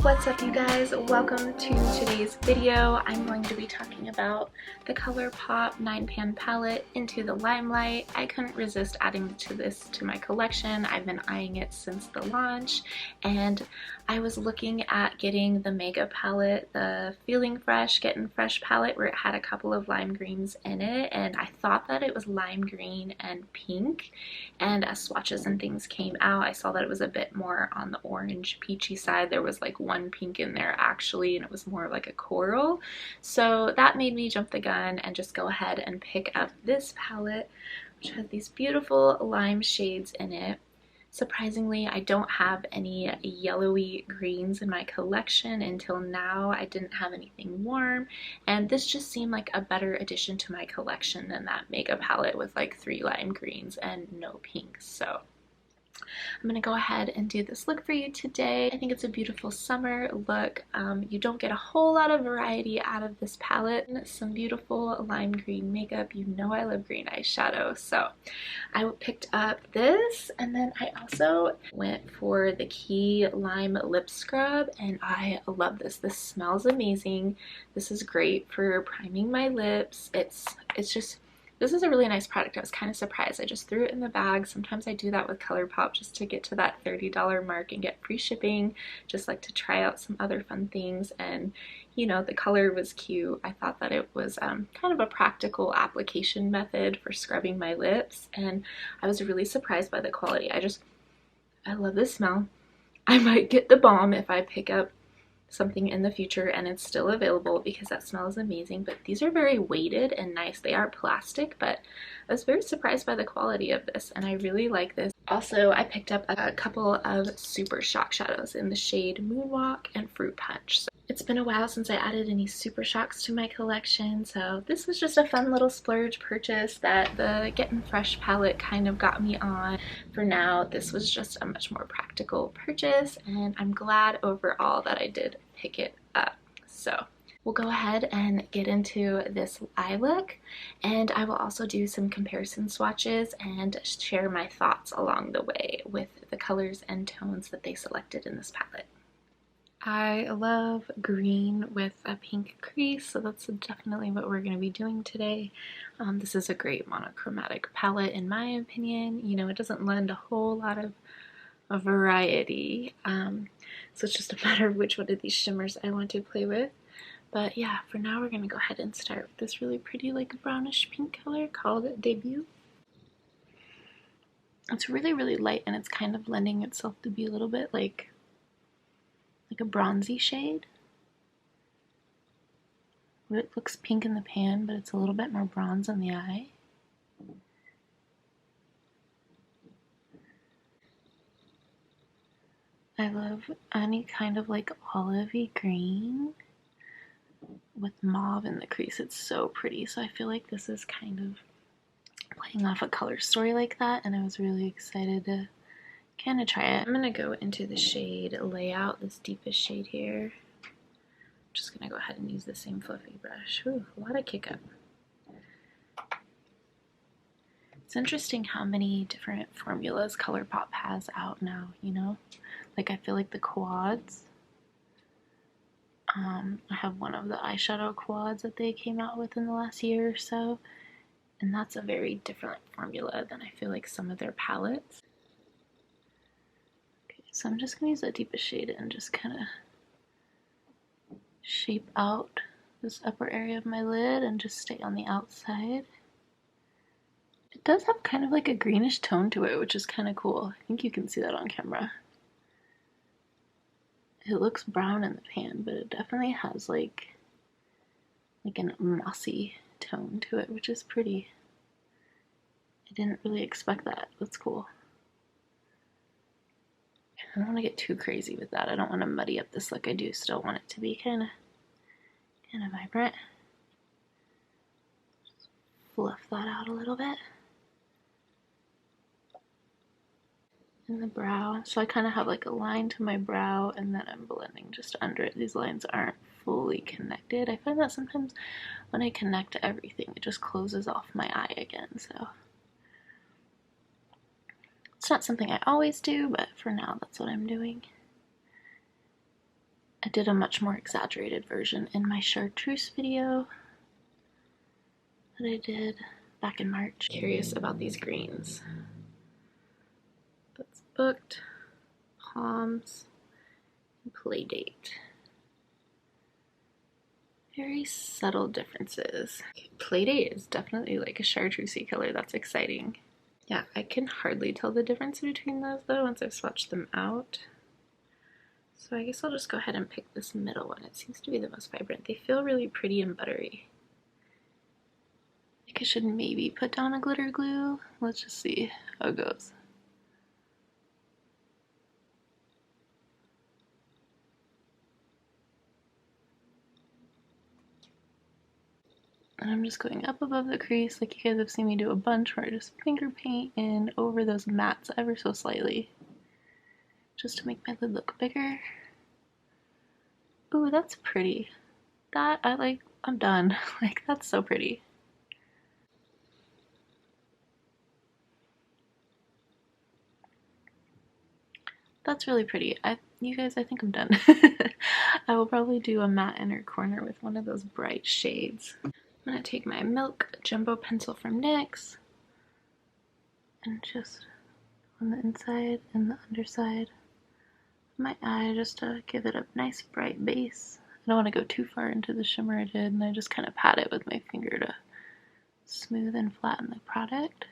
What's up, you guys? Welcome to today's video. I'm going to be talking about the Colourpop 9-pan palette Into the Limelight. I couldn't resist adding this to my collection. I've been eyeing it since the launch, and I was looking at getting the Mega palette, the Feeling Fresh, Getting Fresh palette, where it had a couple of lime greens in it, and I thought that it was lime green and pink, and as swatches and things came out, I saw that it was a bit more on the orange peachy side. There was like one pink in there actually, and it was more like a coral, so that made me jump the gun and just go ahead and pick up this palette, which has these beautiful lime shades in it. Surprisingly, I don't have any yellowy greens in my collection until now. I didn't have anything warm, and this just seemed like a better addition to my collection than that Mega palette with like 3 lime greens and no pinks. So I'm going to go ahead and do this look for you today. I think it's a beautiful summer look. You don't get a whole lot of variety out of this palette. Some beautiful lime green makeup. You know I love green eyeshadow, so I picked up this, and then I also went for the Key Lime Lip Scrub, and I love this. This smells amazing. This is great for priming my lips. This is a really nice product. I was kind of surprised. I just threw it in the bag. Sometimes I do that with Colourpop just to get to that $30 mark and get free shipping. Just like to try out some other fun things, and you know, the color was cute. I thought that it was kind of a practical application method for scrubbing my lips, and I was really surprised by the quality. I love this smell. I might get the balm if I pick up something in the future and it's still available, because that smell is amazing. But these are very weighted and nice. They are plastic, but I was very surprised by the quality of this, and I really like this. Also, I picked up a couple of Super Shock shadows in the shade Moonwalk and Fruit Punch. So it's been a while since I added any Super Shocks to my collection, so this was just a fun little splurge purchase that the Getting Fresh palette kind of got me on. For now, this was just a much more practical purchase, and I'm glad overall that I did pick it up. So we'll go ahead and get into this eye look, and I will also do some comparison swatches and share my thoughts along the way with the colors and tones that they selected in this palette. I love green with a pink crease, so that's definitely what we're going to be doing today. This is a great monochromatic palette in my opinion. You know, it doesn't lend a whole lot of variety, so it's just a matter of which one of these shimmers I want to play with. But yeah, for now we're going to go ahead and start with this really pretty like brownish pink color called Debut. It's really light, and it's kind of lending itself to be a little bit like a bronzy shade. It looks pink in the pan, but it's a little bit more bronze on the eye. I love any kind of like olivey green with mauve in the crease. It's so pretty, so I feel like this is kind of playing off a color story like that, and I was really excited to kind of try it. I'm gonna go into the shade Layout, this deepest shade here. I'm just gonna go ahead and use the same fluffy brush. Ooh, a lot of kick up. It's interesting how many different formulas Colourpop has out now, you know? Like, I feel like the quads, I have one of the eyeshadow quads that they came out with in the last year or so, and that's a very different formula than I feel like some of their palettes. Okay, so I'm just going to use that deepest shade and just kind of shape out this upper area of my lid and just stay on the outside. It does have kind of like a greenish tone to it, which is kind of cool. I think you can see that on camera. It looks brown in the pan, but it definitely has like a mossy tone to it, which is pretty. I didn't really expect that. That's cool. I don't want to get too crazy with that. I don't want to muddy up this look. I do still want it to be kind of vibrant. Just fluff that out a little bit. in the brow. So I kind of have like a line to my brow and then I'm blending just under it. These lines aren't fully connected. I find that sometimes when I connect everything, it just closes off my eye again. So it's not something I always do, but for now, that's what I'm doing. I did a much more exaggerated version in my chartreuse video that I did back in March. Curious about these greens. That's Booked, Palms, and Playdate. Very subtle differences. Playdate is definitely like a chartreusey color. That's exciting. Yeah, I can hardly tell the difference between those though once I've swatched them out. So I guess I'll just go ahead and pick this middle one. It seems to be the most vibrant. They feel really pretty and buttery. I think I should maybe put down a glitter glue. Let's just see how it goes. And I'm just going up above the crease like you guys have seen me do a bunch where I just finger paint in over those mats ever so slightly. Just to make my lid look bigger. Ooh, that's pretty. That, I'm done. Like, that's so pretty. That's really pretty. You guys, I think I'm done. I will probably do a matte inner corner with one of those bright shades. I'm gonna take my Milk Jumbo pencil from NYX and just on the inside and the underside of my eye just to give it a nice bright base. I don't want to go too far into the shimmer I did, and I just kind of pat it with my finger to smooth and flatten the product.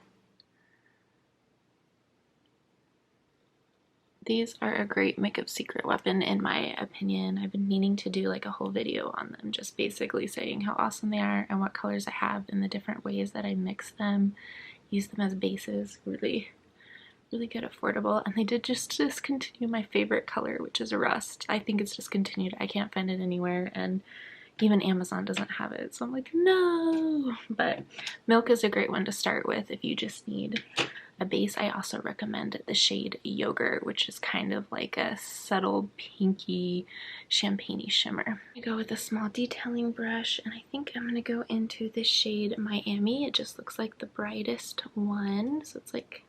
These are a great makeup secret weapon in my opinion. I've been meaning to do like a whole video on them, just basically saying how awesome they are and what colors I have and the different ways that I mix them, use them as bases. Really good, affordable. And they did just discontinue my favorite color, which is Rust. I think it's discontinued. I can't find it anywhere, and even Amazon doesn't have it, so I'm like, no. But Milk is a great one to start with if you just need a base. I also recommend the shade Yogurt, which is kind of like a subtle pinky champagne-y shimmer. I go with a small detailing brush, and I think I'm gonna go into the shade Miami. It just looks like the brightest one, so it's like,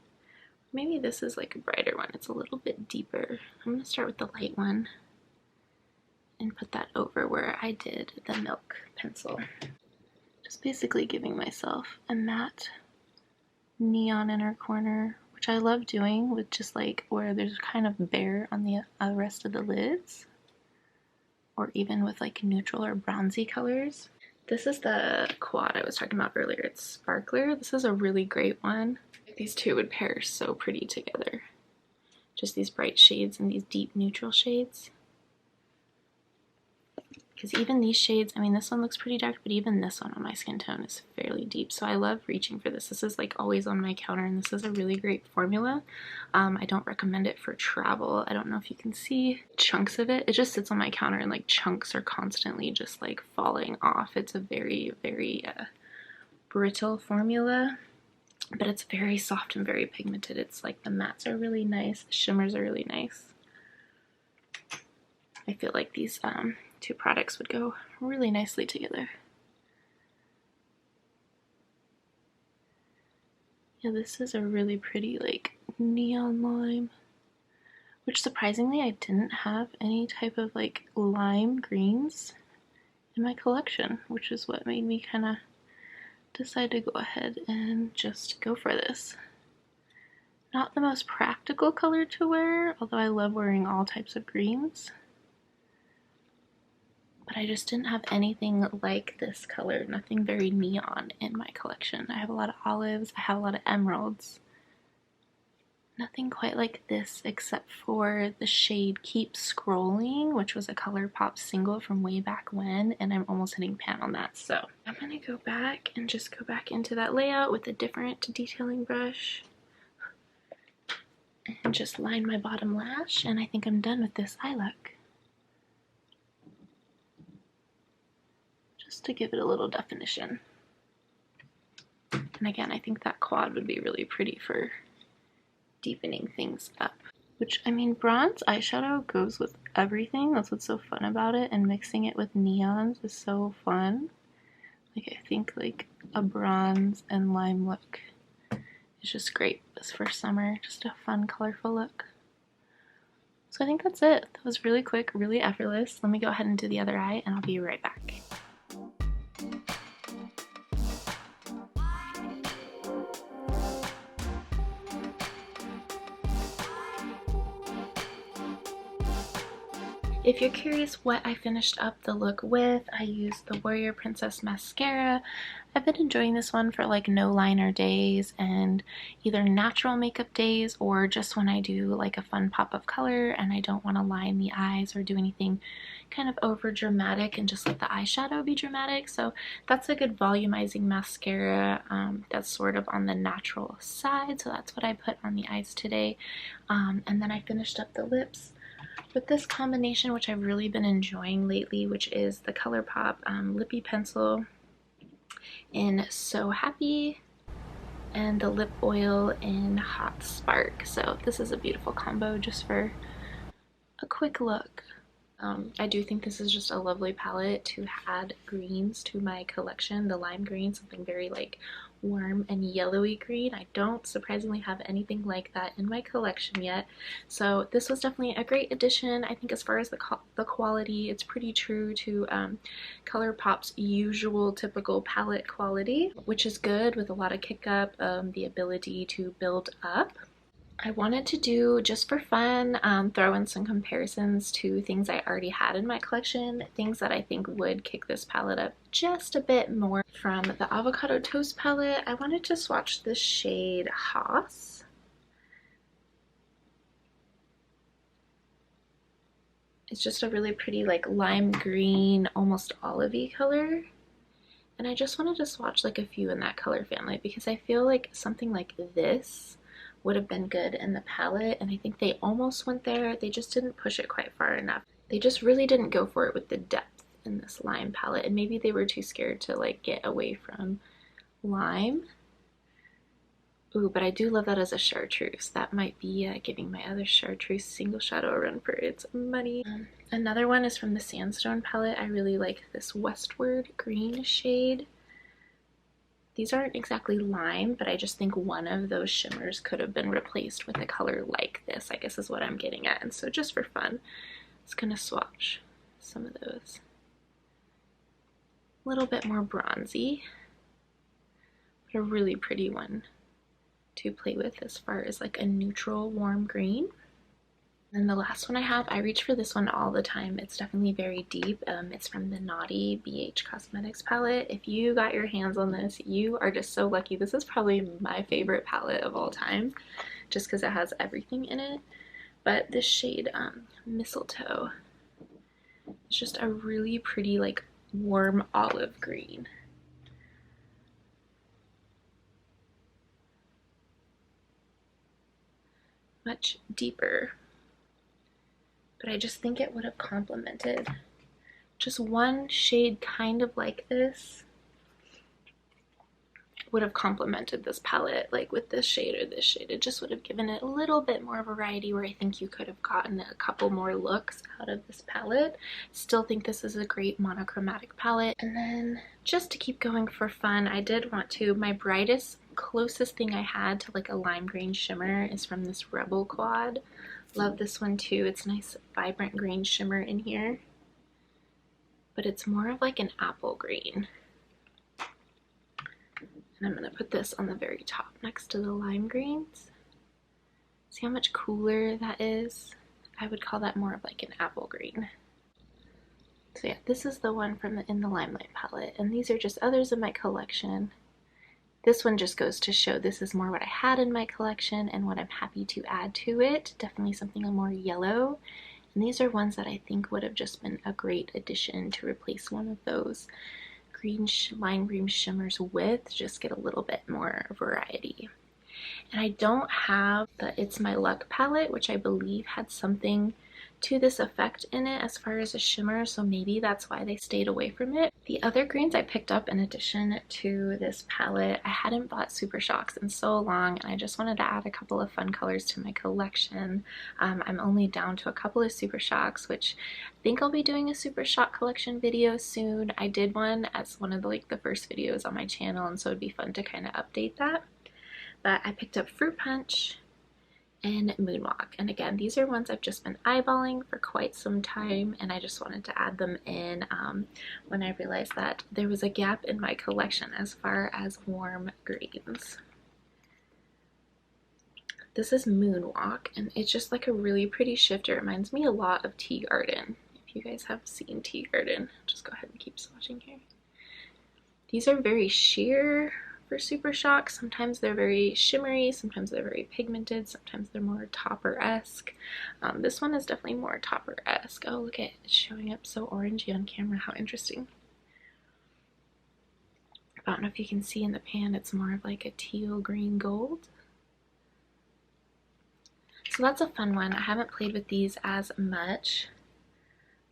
maybe this is like a brighter one. It's a little bit deeper. I'm gonna start with the light one and put that over where I did the Milk pencil. Just basically giving myself a matte neon inner corner, which I love doing with just like where there's kind of bare on the rest of the lids, or even with like neutral or bronzy colors. This is the quad I was talking about earlier. It's Sparkler. This is a really great one. These two would pair so pretty together. Just these bright shades and these deep neutral shades. Because even these shades, I mean, this one looks pretty dark, but even this one on my skin tone is fairly deep. So I love reaching for this. This is like always on my counter, and this is a really great formula. I don't recommend it for travel. I don't know if you can see chunks of it. It just sits on my counter and like chunks are constantly just like falling off. It's a very, very brittle formula, but it's very soft and very pigmented. It's like the mattes are really nice, the shimmers are really nice. I feel like these two products would go really nicely together. Yeah, this is a really pretty like neon lime, which surprisingly I didn't have any type of like lime greens in my collection, which is what made me kind of decide to go ahead and just go for this. Not the most practical color to wear, although I love wearing all types of greens. But I just didn't have anything like this color, nothing very neon in my collection. I have a lot of olives, I have a lot of emeralds. Nothing quite like this except for the shade Keep Scrolling, which was a Colourpop single from way back when, and I'm almost hitting pan on that. So I'm gonna go back and just go back into that layout with a different detailing brush and just line my bottom lash, and I think I'm done with this eye look. Just to give it a little definition. And again, I think that quad would be really pretty for deepening things up. Which, I mean, bronze eyeshadow goes with everything. That's what's so fun about it, and mixing it with neons is so fun. Like, I think like a bronze and lime look is just great this first summer. Just a fun, colorful look. So I think that's it. That was really quick, really effortless. Let me go ahead and do the other eye, and I'll be right back. If you're curious what I finished up the look with, I used the Warrior Princess mascara. I've been enjoying this one for like no liner days and either natural makeup days or just when I do like a fun pop of color and I don't want to line the eyes or do anything kind of over dramatic and just let the eyeshadow be dramatic. So that's a good volumizing mascara that's sort of on the natural side. So that's what I put on the eyes today. And then I finished up the lips with this combination, which I've really been enjoying lately, which is the Colourpop Lippy Pencil in So Happy and the lip oil in Hot Spark. So this is a beautiful combo just for a quick look. I do think this is just a lovely palette to add greens to my collection. The lime green, something very like warm and yellowy green. I don't surprisingly have anything like that in my collection yet. So this was definitely a great addition. I think as far as the quality, it's pretty true to Colourpop's usual typical palette quality, which is good with a lot of kick up, the ability to build up. I wanted to do, just for fun, throw in some comparisons to things I already had in my collection, things that I think would kick this palette up just a bit more. From the Avocado Toast palette, I wanted to swatch the shade Haas. It's just a really pretty like lime green, almost olivey color. And I just wanted to swatch like a few in that color family because I feel like something like this would have been good in the palette, and I think they almost went there. They just didn't push it quite far enough. They just really didn't go for it with the depth in this lime palette, and maybe they were too scared to like get away from lime. Ooh, but I do love that as a chartreuse. That might be giving my other chartreuse single shadow a run for its money. Another one is from the Sandstone palette. I really like this Westward green shade. These aren't exactly lime, but I just think one of those shimmers could have been replaced with a color like this, I guess is what I'm getting at. And so just for fun, I was gonna swatch some of those. A little bit more bronzy, but a really pretty one to play with as far as like a neutral warm green. And the last one I have, I reach for this one all the time. It's definitely very deep. It's from the Naughty BH Cosmetics palette. If you got your hands on this, you are just so lucky. This is probably my favorite palette of all time, just because it has everything in it. But this shade, Mistletoe, it's just a really pretty, like, warm olive green. Much deeper. But I just think it would have complemented just one shade kind of like this would have complemented this palette, like with this shade or this shade. It just would have given it a little bit more variety where I think you could have gotten a couple more looks out of this palette. Still think this is a great monochromatic palette. And then just to keep going for fun, I did want to, my brightest, closest thing I had to like a lime green shimmer is from this Rebel Quad. Love this one too. It's nice vibrant green shimmer in here, but it's more of like an apple green. And I'm going to put this on the very top next to the lime greens. See how much cooler that is? I would call that more of like an apple green. So yeah, this is the one from in the Limelight palette, and these are just others in my collection. This one just goes to show this is more what I had in my collection and what I'm happy to add to it. Definitely something more yellow. And these are ones that I think would have just been a great addition to replace one of those green lime green shimmers with, just get a little bit more variety. And I don't have the It's My Luck palette, which I believe had something to this effect in it as far as a shimmer, so maybe that's why they stayed away from it. The other greens I picked up in addition to this palette, I hadn't bought Super Shocks in so long, and I just wanted to add a couple of fun colors to my collection. I'm only down to a couple of Super Shocks, which I think I'll be doing a Super Shock collection video soon. I did one as one of the first videos on my channel, and so it'd be fun to kind of update that. But I picked up Fruit Punch and Moonwalk, and again, these are ones I've just been eyeballing for quite some time, and I just wanted to add them in when I realized that there was a gap in my collection as far as warm greens. This is Moonwalk, and it's just like a really pretty shifter. It reminds me a lot of Tea Garden. If you guys have seen Tea Garden, just go ahead and keep swatching here. These are very sheer for Super Shock. Sometimes they're very shimmery, sometimes they're very pigmented, sometimes they're more topper-esque. This one is definitely more topper-esque. Oh, look at it, it's showing up so orangey on camera. How interesting. I don't know if you can see in the pan, it's more of like a teal green gold. So that's a fun one. I haven't played with these as much.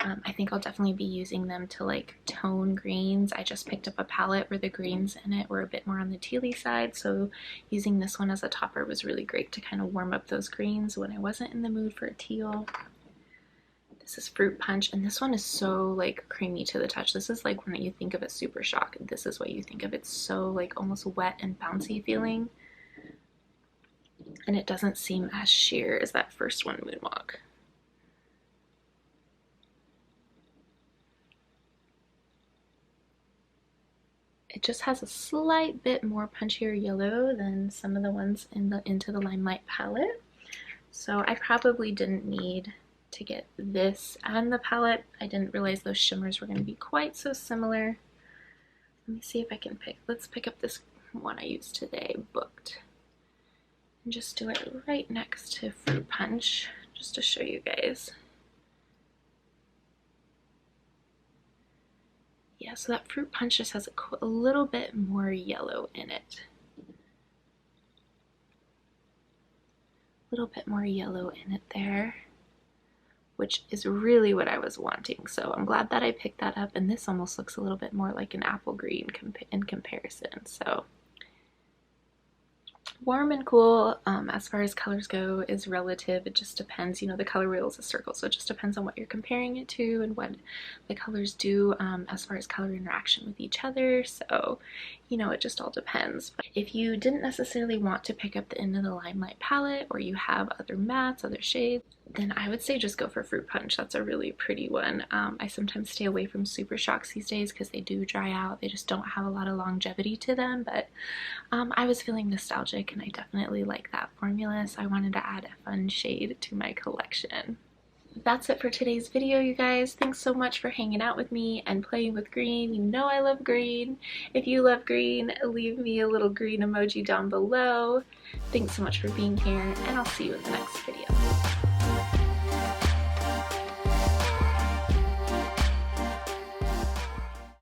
I think I'll definitely be using them to like tone greens. I just picked up a palette where the greens in it were a bit more on the tealy side, so using this one as a topper was really great to kind of warm up those greens when I wasn't in the mood for a teal. This is Fruit Punch, and this one is so like creamy to the touch. This is like when you think of a Super Shock, this is what you think of. It's so like almost wet and bouncy feeling, and it doesn't seem as sheer as that first one, Moonwalk. It just has a slight bit more punchier yellow than some of the ones in the Into the Limelight palette. So I probably didn't need to get this and the palette. I didn't realize those shimmers were going to be quite so similar. Let me see if I can let's pick up this one I used today, Booked. And just do it right next to Fruit Punch, just to show you guys. Yeah, so that Fruit Punch just has a little bit more yellow in it. A little bit more yellow in it there, which is really what I was wanting. So I'm glad that I picked that up, and this almost looks a little bit more like an apple green in comparison. So warm and cool, as far as colors go, is relative. It just depends. You know, the color wheel is a circle, so it just depends on what you're comparing it to and what the colors do as far as color interaction with each other. So, you know, it just all depends. But if you didn't necessarily want to pick up the Into the Limelight palette, or you have other mattes, other shades, then I would say just go for Fruit Punch. That's a really pretty one. I sometimes stay away from Super Shocks these days because they do dry out. They just don't have a lot of longevity to them, but I was feeling nostalgic and I definitely like that formula, so I wanted to add a fun shade to my collection. That's it for today's video, you guys. Thanks so much for hanging out with me and playing with green. You know I love green. If you love green, leave me a little green emoji down below. Thanks so much for being here, and I'll see you in the next video.